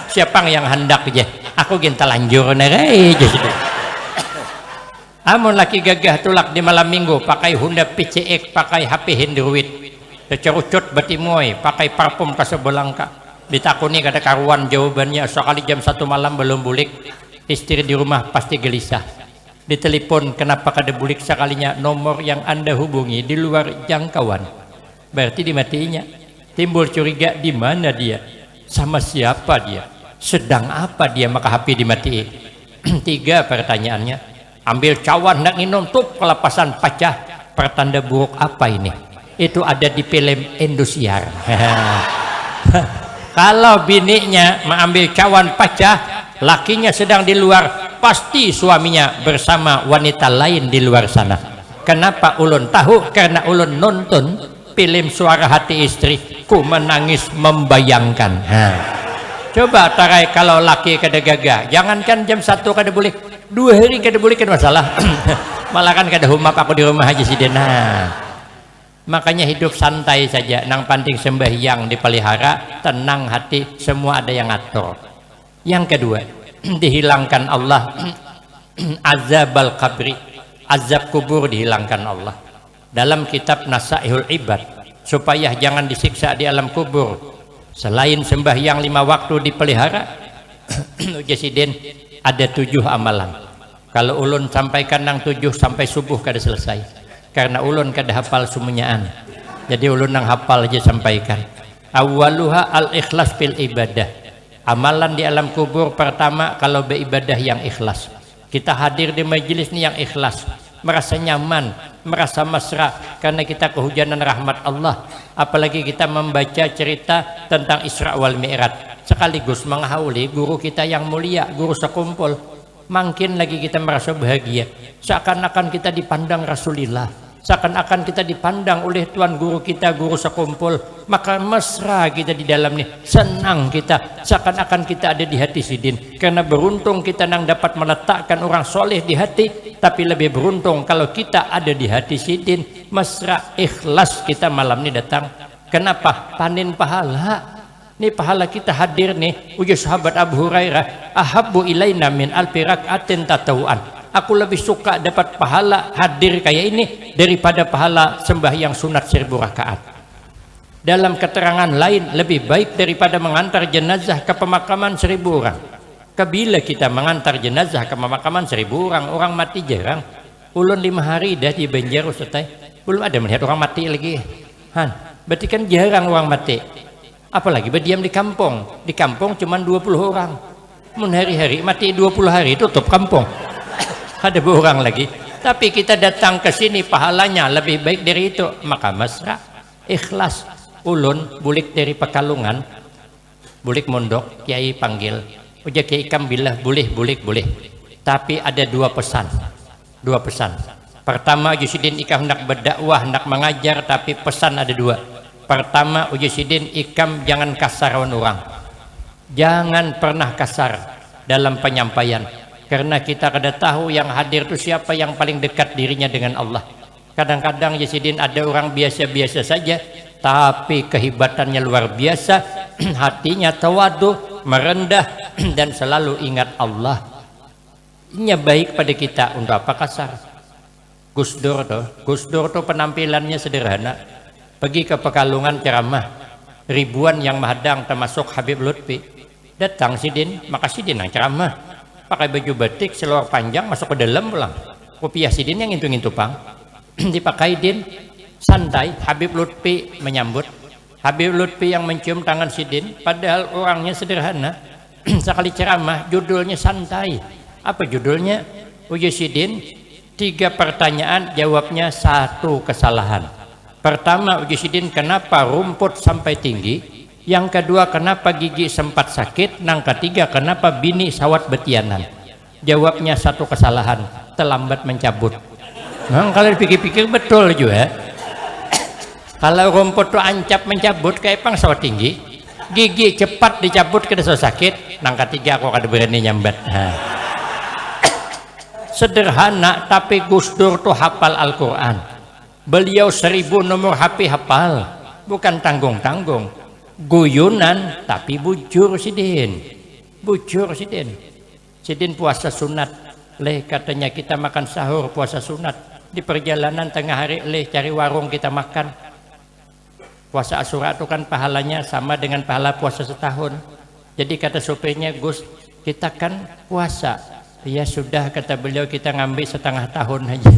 Siapa yang hendak je aku gen talanjur nerai je siden. Amun laki gagah tulak di malam minggu pakai Honda PCX, pakai HP Android, tercerucut batimoy, pakai parfum Casablanca. Ditakuni kada karuan jawabannya. Sekali jam 1 malam belum bulik, istri di rumah pasti gelisah. Ditelepon kenapa kada bulik sekalinya, nomor yang anda hubungi di luar jangkauan. Berarti dimatiinya. Timbul curiga, di mana dia, sama siapa dia, sedang apa dia maka HP dimatiin. 3 pertanyaannya. Ambil cawan nak minum tuh kelepasan pecah, pertanda buruk apa ini? Itu ada di film Indosiar. Kalau bininya mengambil cawan pecah, lakinya sedang di luar, pasti suaminya bersama wanita lain di luar sana. Kenapa ulun tahu? Karena ulun nonton film Suara Hati Istri, ku menangis membayangkan. Coba tarai kalau laki kada gagah, jangankan jam 1 kada boleh, 2 hari kada boleh kan masalah. Malah kan kada humap aku di rumah aja siden. Makanya hidup santai saja, nang penting sembahyang dipelihara, tenang hati, semua ada yang ngatur. Yang kedua, dihilangkan Allah azab al-qabri, azab kubur dihilangkan Allah. Dalam kitab Nasaihul Ibad, supaya jangan disiksa di alam kubur, selain sembahyang 5 waktu dipelihara, Jasiden ada 7 amalan. Kalau ulun sampaikan nang 7 sampai subuh kada selesai, karena ulun kada hafal sumunyaan. Jadi ulun nang hafal aja sampaikan. Awaluha al-ikhlas fil ibadah. Amalan di alam kubur pertama kalau beribadah yang ikhlas. Kita hadir di majelis ini yang ikhlas, merasa nyaman, merasa mesra karena kita kehujanan rahmat Allah. Apalagi kita membaca cerita tentang Isra wal Mi'raj, sekaligus menghauli guru kita yang mulia, guru sekumpul. Makin lagi kita merasa bahagia, seakan-akan kita dipandang Rasulullah, seakan-akan kita dipandang oleh Tuan guru kita, guru sekumpul. Maka mesra kita di dalam nih, senang kita, seakan-akan kita ada di hati sidin. Karena beruntung kita nang dapat meletakkan orang soleh di hati, tapi lebih beruntung kalau kita ada di hati sidin. Mesra ikhlas kita malam ini datang. Kenapa? Panen pahala. Ini pahala kita hadir nih. Ujar sahabat Abu Hurairah, ahabbu ilaina min alfi rak'atin tatawuan. Aku lebih suka dapat pahala hadir kayak ini daripada pahala sembahyang sunat 1000 rakaat. Dalam keterangan lain, lebih baik daripada mengantar jenazah ke pemakaman 1000 orang. Kabila kita mengantar jenazah ke pemakaman 1000 orang, orang mati jarang. Ulun 5 hari dah di Banjar Ustaz, belum ada melihat orang mati lagi. Berarti kan jarang orang mati. Apalagi berdiam di kampung. Di kampung cuma 20 orang. Mun hari-hari mati 20 hari tutup kampung. Ada orang lagi. Tapi kita datang ke sini pahalanya lebih baik dari itu. Maka mesra, ikhlas. Ulun bulik dari Pekalongan, bulik mondok, kiai panggil. Uja kiai kambilah boleh. Tapi ada 2 pesan. 2 pesan. Pertama, Ujisidin ikam hendak berdakwah, hendak mengajar, tapi pesan ada 2. Pertama, Ujisidin ikam jangan kasar orang. Jangan pernah kasar dalam penyampaian. Karena kita kada tahu yang hadir itu siapa yang paling dekat dirinya dengan Allah. Kadang-kadang Ujisidin ada orang biasa-biasa saja, tapi kehebatannya luar biasa. Hatinya tawadu, merendah, dan selalu ingat Allah. Ini baik pada kita. Untuk apa kasar? Gus Dur tuh penampilannya sederhana. Pergi ke Pekalongan ceramah, ribuan yang menghadang termasuk Habib Lutfi. Datang sidin, maka sidin yang ceramah pakai baju batik seluar panjang masuk ke dalam pulang. Kopiah sidin yang intu-intu pang dipakai din santai. Habib Lutfi menyambut. Habib Lutfi yang mencium tangan Sidin, padahal orangnya sederhana. Sekali ceramah judulnya santai. Apa judulnya? Uji Sidin, 3 pertanyaan, jawabnya 1 kesalahan. Pertama, Uji Sidin, kenapa rumput sampai tinggi? Yang kedua, kenapa gigi sempat sakit? Yang ketiga, kenapa bini sawat betianan? Jawabnya 1 kesalahan, terlambat mencabut. Nah, kalau dipikir-pikir betul juga. Kalau rumput tuh ancap mencabut kayak pang sawat tinggi, gigi cepat dicabut ke desa sakit. Yang ketiga, aku kada berani nyambat. Nah. Sederhana, tapi Gus Dur tuh hafal Al-Quran. Beliau 1000 nomor HP hafal, bukan tanggung-tanggung. Guyunan tapi bujur Sidin. Bujur Sidin. Sidin puasa sunat. Leh katanya kita makan sahur puasa sunat. Di perjalanan tengah hari leh cari warung kita makan. Puasa Asyura itu kan pahalanya sama dengan pahala puasa setahun. Jadi kata sopirnya, Gus, kita kan puasa. Ya sudah, kata beliau, kita ngambil setengah tahun aja.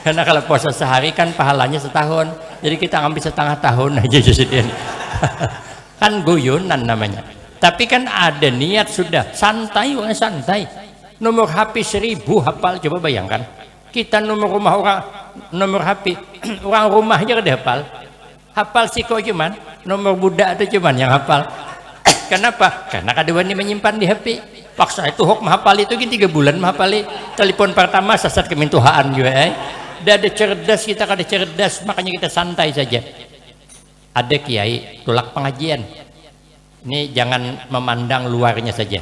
Karena kalau puasa sehari kan pahalanya setahun, jadi kita ambil setengah tahun aja Sidin. Kan guyunan namanya. Tapi kan ada niat sudah, santai, santai. Nomor HP 1000 hafal, coba bayangkan. Kita nomor rumah orang, nomor HP orang rumah aja ada hafal. Hafal sih kok cuman nomor budak itu cuman yang hafal. Kenapa? Karena kadang menyimpan di HP. Paksa itu hok menghafal itu 3 bulan menghafal. Telepon pertama sasat kemintuhaan juga. Dia ada cerdas, kita kada cerdas, makanya kita santai saja. Ada kiai tulak pengajian. Ini jangan memandang luarnya saja.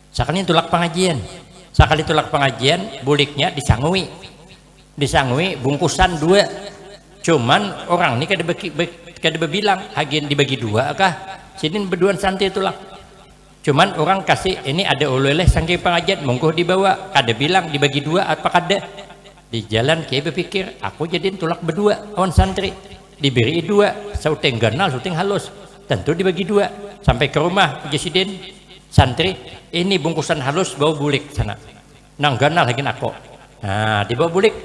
Sekali tulak pengajian. Sekali tulak pengajian, buliknya disangui. Disangui bungkusan 2. Cuman orang ini kada berbilang, hagian dibagi 2 kah? Sidin berduaan santai tulak. Cuman orang kasih ini ada oleh-oleh saking pengajian, monggo dibawa. Kada bilang dibagi 2 apa kada. Di jalan kiai berpikir, aku jadiin tulak berdua awan santri. Diberi 2, sauting ganal, sauting halus. Tentu dibagi 2. Sampai ke rumah Uji Sidin, santri, ini bungkusan halus bawa bulik sana. Nang ganal lagi aku. Nah, dibawa bulik.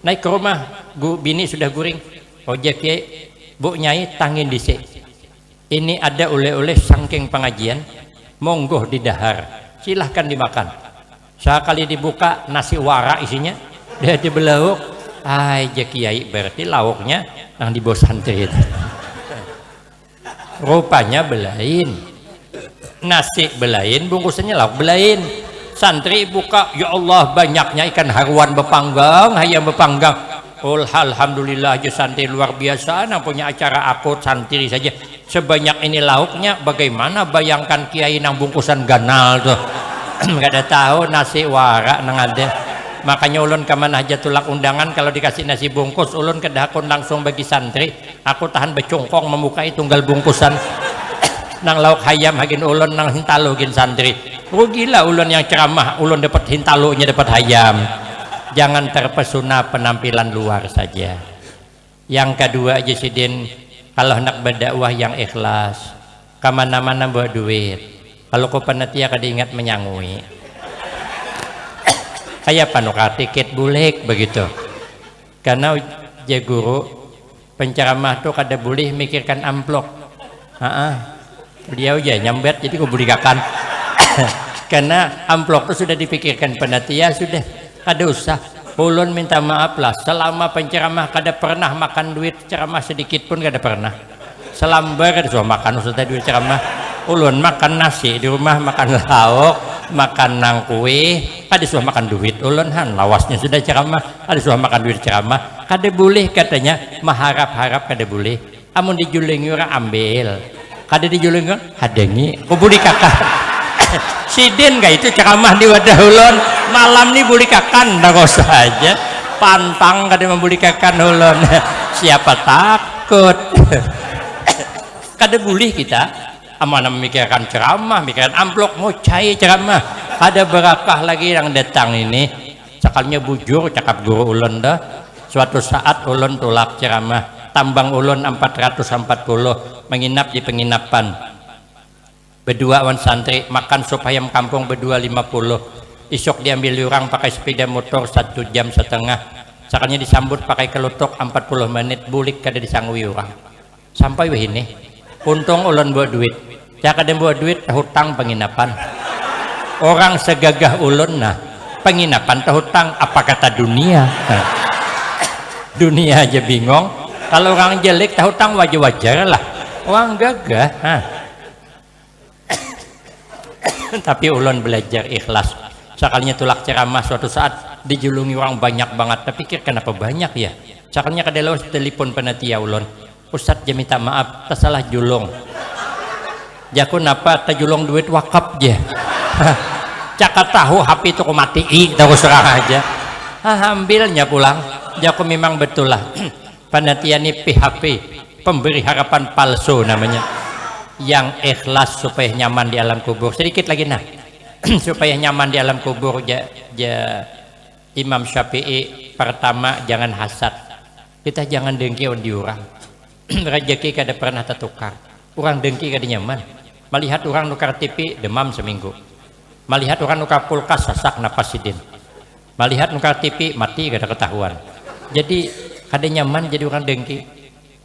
Naik ke rumah, bini sudah guring. Ojek kiai, Bu Nyai tangin dhisik. Ini ada oleh-oleh saking pengajian. Monggo didahar, silahkan dimakan. Sekali dibuka nasi wara isinya, dia dibelauk. Hai kiai, berarti lauknya yang di bawah santri itu. Rupanya belain, nasi belain, bungkusannya lauk belain. Santri buka, ya Allah banyaknya ikan haruan bepanggang, ayam bepanggang. Oh, alhamdulillah aja santri luar biasa, nah punya acara akut santri saja. Sebanyak ini lauknya, bagaimana bayangkan kiai nang bungkusan ganal tuh. Gak ada tahu nasi wara nang ada. Makanya ulun kemana aja tulak undangan, kalau dikasih nasi bungkus ulun kedahakun langsung bagi santri. Aku tahan becungkong memukai tunggal bungkusan nang lauk hayam hagin ulun nang hintalo gin santri. Rugilah ulun yang ceramah, ulun dapat hintalonya dapat hayam. Jangan terpesona penampilan luar saja. Yang kedua aja Sidin, kalau hendak berdakwah yang ikhlas, kemana-mana bawa duit. Kalau kau panitia kada ingat menyangui, kayak panuka tiket bulik begitu. Karena je guru penceramah tuh kada boleh mikirkan amplop. Beliau aja nyambet, jadi kau bulikakan. Karena amplop itu sudah dipikirkan panitia, sudah kada usah. Ulun minta maaf lah, selama penceramah kada pernah makan duit ceramah sedikit pun kada pernah. Selambar kada suah makan usah duit ceramah. Ulun makan nasi di rumah, makan lauk, makan nang kue, kada suah makan duit. Ulun han lawasnya sudah ceramah, kada suah makan duit ceramah. Kada boleh katanya, maharap-harap kada boleh. Amun dijulengi orang ambil, kada dijulengi hadengi, kubuli kakak. Sidin gak itu ceramah di wadah ulun malam nih bulikakan dah kau saja pantang kada membulikakan ulun. Siapa takut. Kada boleh kita amana memikirkan ceramah, mikirkan amplop mau cai ceramah. Ada berakah lagi yang datang ini. Sekalinya bujur cakap guru ulun dah. Suatu saat ulun tulak ceramah, tambang ulun 440 menginap di penginapan. Berdua wan santri makan sup ayam kampung berdua 50. Isok diambil orang pakai sepeda motor 1,5 jam. Sakalnya disambut pakai kelutuk 40 menit bulik kada disangui orang sampai weh ini untung ulun buat duit ya kada buat duit hutang penginapan orang segagah ulun nah penginapan hutang apa kata dunia dunia aja bingung kalau orang jelek hutang wajar-wajar lah orang gagah tapi ulun belajar ikhlas sekalinya tulak ceramah suatu saat dijulungi orang banyak banget tapi pikir kenapa banyak ya sekalinya kada lawas telepon panatia ulun Ustadz dia minta maaf tersalah julung jaku napa terjulung duit wakaf je cakap tahu HP itu ku matii tahu serang aja ambilnya pulang jaku memang betul lah panatia ini PHP pemberi harapan palsu namanya yang ikhlas supaya nyaman di alam kubur sedikit lagi nah supaya nyaman di alam kubur Imam Syafi'i pertama jangan hasad kita jangan dengki di orang rezeki kada pernah tertukar orang dengki kada nyaman melihat orang nukar TV demam seminggu melihat orang nukar kulkas sesak napas sidin melihat nukar TV mati kada ketahuan jadi kada nyaman jadi orang dengki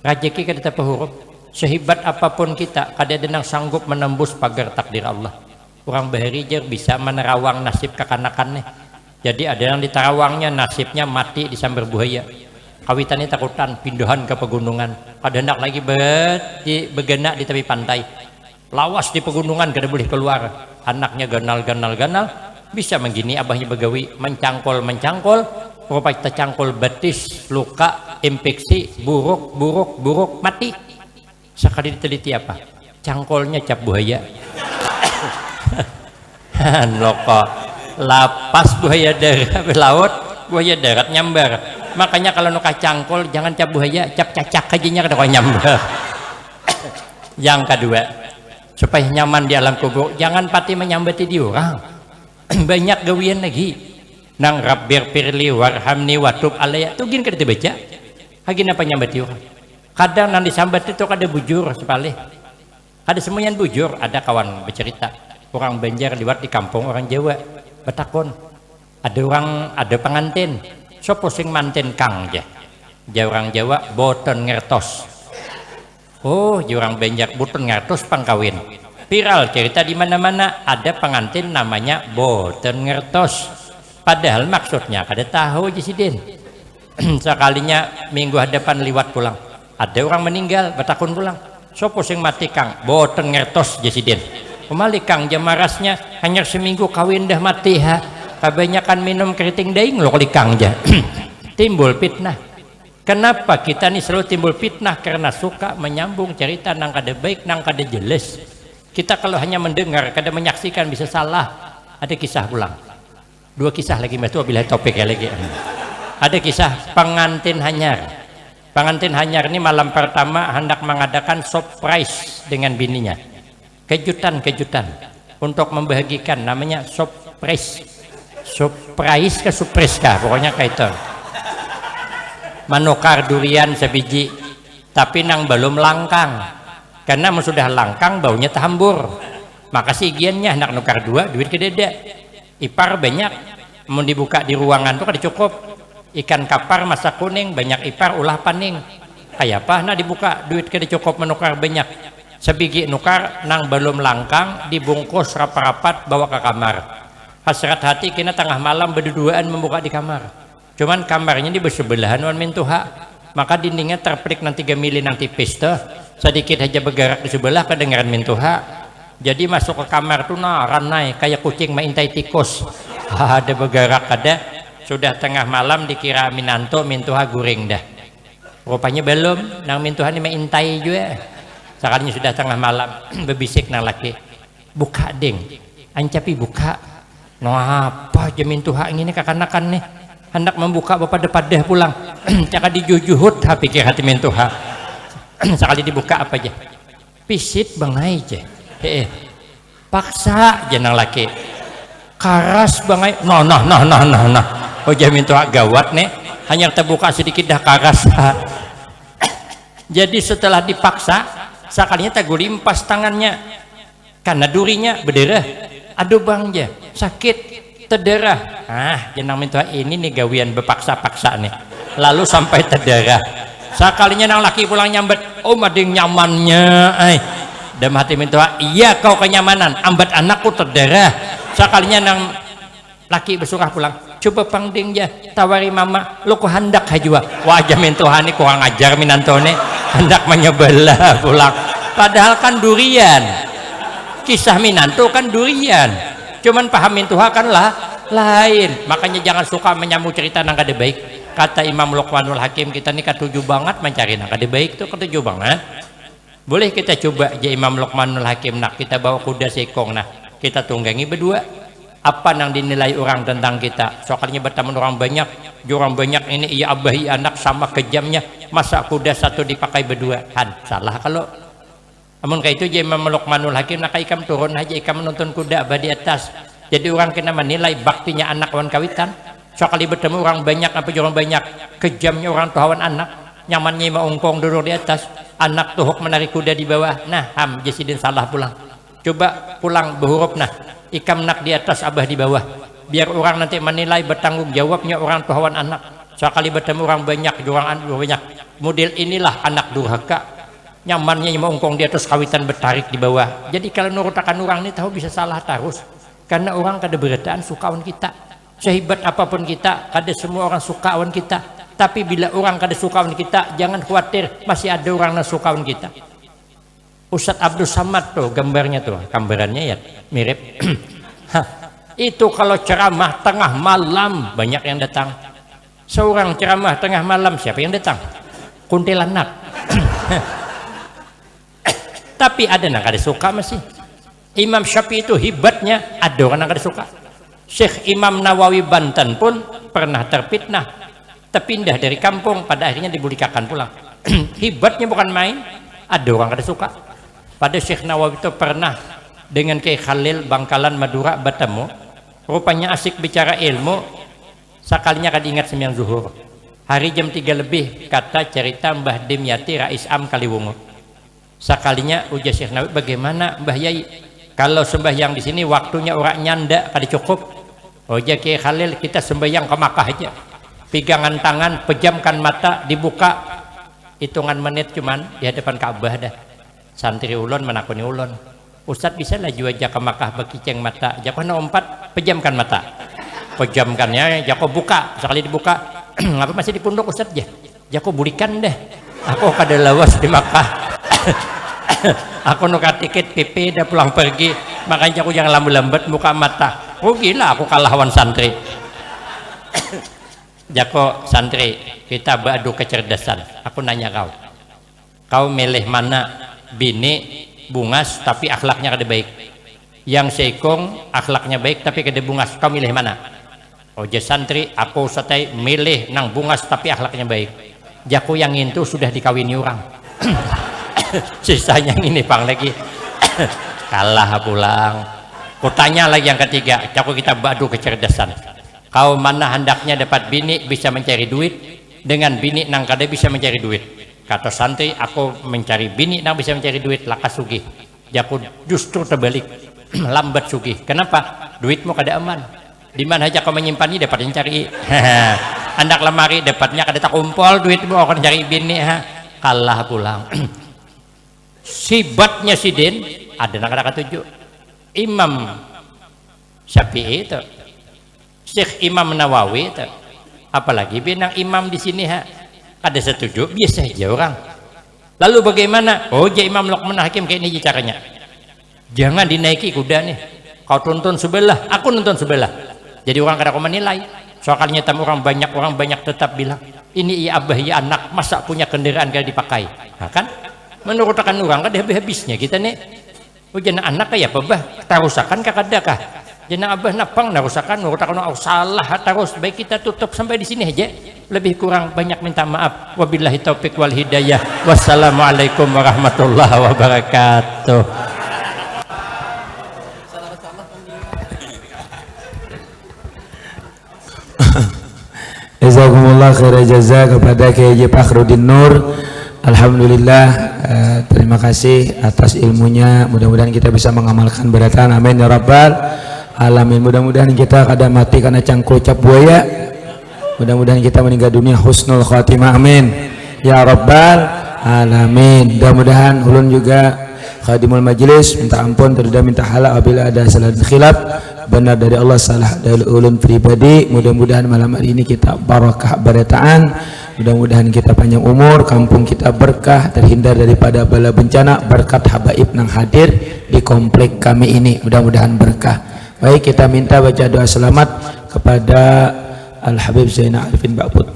rezeki kada terpehurup sehebat apapun kita kada ada yang sanggup menembus pagar takdir Allah orang baharijar bisa menerawang nasib kekanakannya jadi ada yang di tarawangnya nasibnya mati disambar buaya kawitannya takutan pindahan ke pegunungan ada anak lagi begenak di tepi pantai lawas di pegunungan kada boleh keluar anaknya ganal bisa begini abahnya begawi mencangkol rupanya tercangkol betis luka infeksi buruk mati sekali diteliti apa cangkolnya cap buaya loko lapas buaya darat laut buaya darat nyambar makanya kalau nuka cangkol jangan cap buaya cap cacak aja kada nyambar yang kedua supaya nyaman di alam kubur jangan pati menyambati di orang banyak gawian lagi nang rabbir firli warhamni watub alaya tuh gini kada dibaca hagin apa nyambati orang kadang nang disambat itu kada bujur sepale kada semuanya bujur ada kawan bercerita orang Banjar liwat di kampung orang Jawa betakon ada pengantin so pusing manten kang aja orang Jawa boten ngertos oh orang Banjar boten ngertos pangkawin viral cerita di mana-mana ada pengantin namanya boten ngertos padahal maksudnya kada tahu aja sidin sekalinya minggu hadapan liwat pulang ada orang meninggal betakon pulang so pusing mati kang boten ngertos aja sidin kembali kang jamarasnya hanya seminggu kawin dah mati ha kebanyakan minum keriting daing lo kali kang ja timbul fitnah kenapa kita nih selalu timbul fitnah karena suka menyambung cerita nang kada baik nang kada jelas kita kalau hanya mendengar kada menyaksikan bisa salah ada kisah pulang 2 kisah lagi betul bila topik ya lagi ada kisah pengantin hanyar ini malam pertama hendak mengadakan surprise dengan bininya kejutan untuk membahagikan namanya surprise ke surprise kah pokoknya kayak itu manukar durian sebiji tapi nang belum langkang karena sudah langkang baunya tahambur maka sigiannya hendak nukar 2 duit kededa ipar banyak mau dibuka di ruangan tuh kada cukup ikan kapar masa kuning banyak ipar ulah paning kayak apa nah dibuka duit kada cukup menukar banyak sebiji nukar nang belum langkang dibungkus rapat-rapat bawa ke kamar hasrat hati kena tengah malam berduaan membuka di kamar cuman kamarnya di bersebelahan wan mintuha maka dindingnya terprik nanti 3 mili nang tipis tuh sedikit aja bergerak di sebelah kedengaran mintuha jadi masuk ke kamar tuh ranai kayak kucing maintai tikus ada bergerak ada sudah tengah malam dikira minanto mintuha guring dah rupanya belum nang mintuha ini maintai juga sekalinya sudah tengah malam berbisik nang laki buka ding ancapi buka no apa jamin tuha ini kakanakan nih hendak membuka bapak depadah pulang cakap dijujuhut pikir hati mintuha sekali dibuka apa aja pisit bangai aja paksa aja nang laki karas bangai nah oh jamin tuha gawat nih hanya terbuka sedikit dah karas jadi setelah dipaksa sekalinya tagulimpas tangannya karena durinya berdarah aduh bang sakit terdarah jenang minta ini nih gawian berpaksa-paksa nih lalu sampai terdarah. Sekalinya nang laki pulang nyambet, oh mading nyamannya dalam hati minta, iya kau kenyamanan, ambat anakku terdarah. Sekalinya nang laki bersurah pulang, coba pangding ya tawari mama lo ku hendak hajua wajah mintuhani kurang ajar minantone hendak menyebelah pulang, padahal kan durian, kisah minanto kan durian, cuman paham mintuha kan lah lain. Makanya jangan suka menyambung cerita nang kada baik. Kata Imam Luqmanul Hakim, kita ini ketujuh banget mencari nang kada baik, itu ketujuh banget. Boleh kita coba aja Imam Luqmanul Hakim, nak kita bawa kuda sekong, nah kita tunggangi berdua, apa yang dinilai orang tentang kita. Soalnya berteman orang banyak ini iya abah iya anak sama kejamnya, masa kuda satu dipakai berdua, kan salah. Kalau namun kayak itu Imam Luqmanul Hakim, nak ikam turun aja, ikam menonton kuda abah di atas. Jadi orang kena menilai baktinya anak wan kawitan. Sekali bertemu orang banyak, apa orang banyak kejamnya orang tuhawan anak, nyamannya mau ongkong duduk di atas, anak tuhuk menarik kuda di bawah. Nah jasidin salah pulang, coba pulang berhuruf, nah ikam nak di atas abah di bawah, biar orang nanti menilai bertanggung jawabnya orang tuhawan anak. Sekali bertemu orang banyak model inilah anak durhaka, nyamannya mau ongkong di atas kawitan bertarik di bawah. Jadi kalau nurutakan orang ini tahu bisa salah terus, karena orang kada beretaan sukawan kita. Sehebat apapun kita, kada semua orang sukawan kita. Tapi bila orang kada sukawan kita, jangan khawatir, masih ada orang yang sukawan kita. Ustadz Abdul Samad tuh gambarnya tuh, gambarannya ya mirip. Itu kalau ceramah tengah malam banyak yang datang. Seorang ceramah tengah malam siapa yang datang? Kuntilanak. Tapi ada yang kada suka masih. Imam Syafi'i itu hebatnya, ada orang yang kada suka. Syekh Imam Nawawi Banten pun pernah terfitnah, terpindah dari kampung, pada akhirnya dibulikakan pulang. Hebatnya bukan main, ada orang kada suka. Pada Syekh Nawawi itu pernah dengan Kiai Khalil Bangkalan Madura bertemu, rupanya asik bicara ilmu. Sekalinya kada ingat sembahyang zuhur, hari jam 3 lebih, kata cerita Mbah Dimyati Rais Am Kaliwungu. Sekalinya ujar Syekh Nawawi, bagaimana Mbah Yai kalau sembahyang di sini waktunya orang nyanda kada cukup? Oh ya Kiai Khalil, kita sembahyang ke Makkah aja, pegangan tangan, pejamkan mata, dibuka hitungan menit cuman di hadapan Ka'bah dah. Santri ulun menakuni ulun, Ustadz bisa lah jua aja ke Makkah bekiceng mata, jangan ompat, pejamkan mata, pejamkannya, jako buka, sekali dibuka, ngapa masih di punduk Ustadz ya? Jako bulikan deh, aku kada lawas di Makkah. Aku nuker tiket PP dah pulang pergi, makanya aku jangan lambat-lambat buka mata. Oh gila, aku kalah lawan santri. Jako santri, kita beradu kecerdasan. Aku nanya kau milih mana? Bini bungas tapi akhlaknya kada baik, yang sekong akhlaknya baik tapi kada bungas, kau milih mana? Oh je santri, aku satai milih nang bungas tapi akhlaknya baik. Jako yang itu sudah dikawini orang. Sisanya ini pang lagi. Kalah pulang. Kutanya lagi yang ketiga, jako kita badu kecerdasan. Kau mana hendaknya dapat bini bisa mencari duit, dengan bini nang kada bisa mencari duit. Kata santri, aku mencari bini nang bisa mencari duit, lakas sugih. Jako justru terbalik, lambat sugih. Kenapa? Duitmu kada aman. Di mana aja kau menyimpannya dapat mencari. Hendak lemari dapatnya kada tak kumpul duitmu akan cari bini. Kalah pulang. Sibatnya sidin ada nang kada ketujuh. Imam Syafi'i itu, Syekh Imam Nawawi itu, apalagi binang imam di sini ada setuju biasa aja orang. Lalu bagaimana? Oh ya Imam Luqman Hakim kayak ini caranya, jangan dinaiki kuda nih, kau tuntun sebelah, aku nonton sebelah, jadi orang kada kau menilai. Soalnya tamu orang banyak tetap bilang ini iya abah iya anak, masa punya kendaraan kada dipakai. Nah, kan menurut rekan orang kada habis-habisnya kita nih. Oh jana anak kayak apa tarusakan kakada kah? Jana abah napang narusakan, ngurutakan salah terus. Baik kita tutup sampai di sini aja. Lebih kurang banyak minta maaf. Wabillahi taufik wal hidayah. Wassalamualaikum warahmatullahi wabarakatuh. Jazakumullah khairan jazaa kepada Kiai Fakhrudin Nur. Alhamdulillah, terima kasih atas ilmunya. Mudah-mudahan kita bisa mengamalkan beratan. Amin ya rabbal alamin. Mudah-mudahan kita kada mati karena cangkul cap buaya. Mudah-mudahan kita meninggal dunia husnul khatimah, amin ya rabbal alamin. Mudah-mudahan ulun juga khadimul majelis minta ampun terdapat minta halal apabila ada salah dan khilaf, benar dari Allah, salah dari ulun pribadi. Mudah-mudahan malam hari ini kita barakah barataan, mudah-mudahan kita panjang umur, kampung kita berkah, terhindar daripada bala bencana berkat habaib nang hadir di komplek kami ini, mudah-mudahan berkah. Baik, kita minta baca doa selamat kepada Al-Habib Zainal Arifin Ba'bud.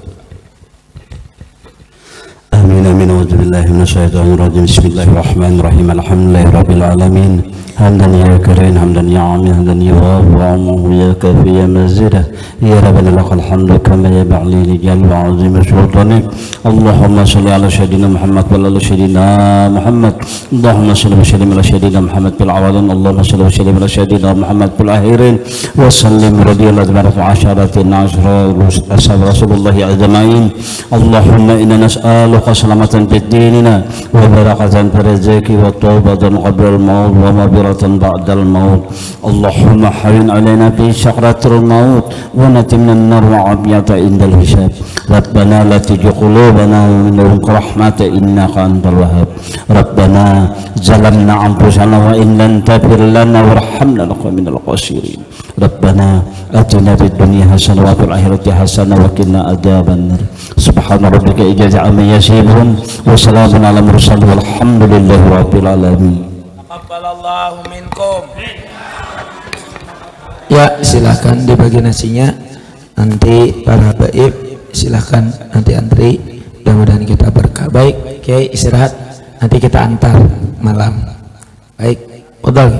Amin amin a'udzu billahi minasyaitonir rajim. Bismillahirrahmanirrahim. Alhamdulillahi rabbil alamin. Hamdan ya karim, hamdan ya amin, hamdan ya wa'amuhu ya kafi ya mazidah. Ya rabbana lakal hamdu kama yab'ali li jalli wa 'azim sultanik. Allahumma shalli ala sayyidina Muhammad wa ala sayyidina Muhammad. Allahumma shalli wa sallim ala sayyidina Muhammad bil awalin. Allahumma shalli wa sallim ala sayyidina Muhammad bil akhirin. Wa sallim radhiyallahu tabaraka wa asharatin ashra Rasulullah ajma'in. Allahumma inna nas'aluka salamatan fid dinina wa barakatan fil rizqi wa tawbatan qabla al-maut wa maghfiratan ba'da al-maut. Allahumma hawin alaina fi sakratil maut wa natimna an-nar wa afiyata indal hisab. Rabbana la tujigh qulubana min ladunka rahmatan innaka antal wahhab. Rabbana zalamna anfusana wa in lam taghfir lana warhamna lanakunanna minal khasirin. Rabbana atina fid dunya hasanah wa fil akhirati hasanah wa qina adzabannar. Subhana rabbika ijazah amma yasifun wa salamun ala mursalin walhamdulillahi rabbil alamin. Taqabbalallahu minkum. Ya, silakan dibagi nasinya. Nanti para habaib silakan nanti antri, mudah-mudahan kita berkah. Baik, Kiai istirahat, nanti kita antar malam. Baik, qadar.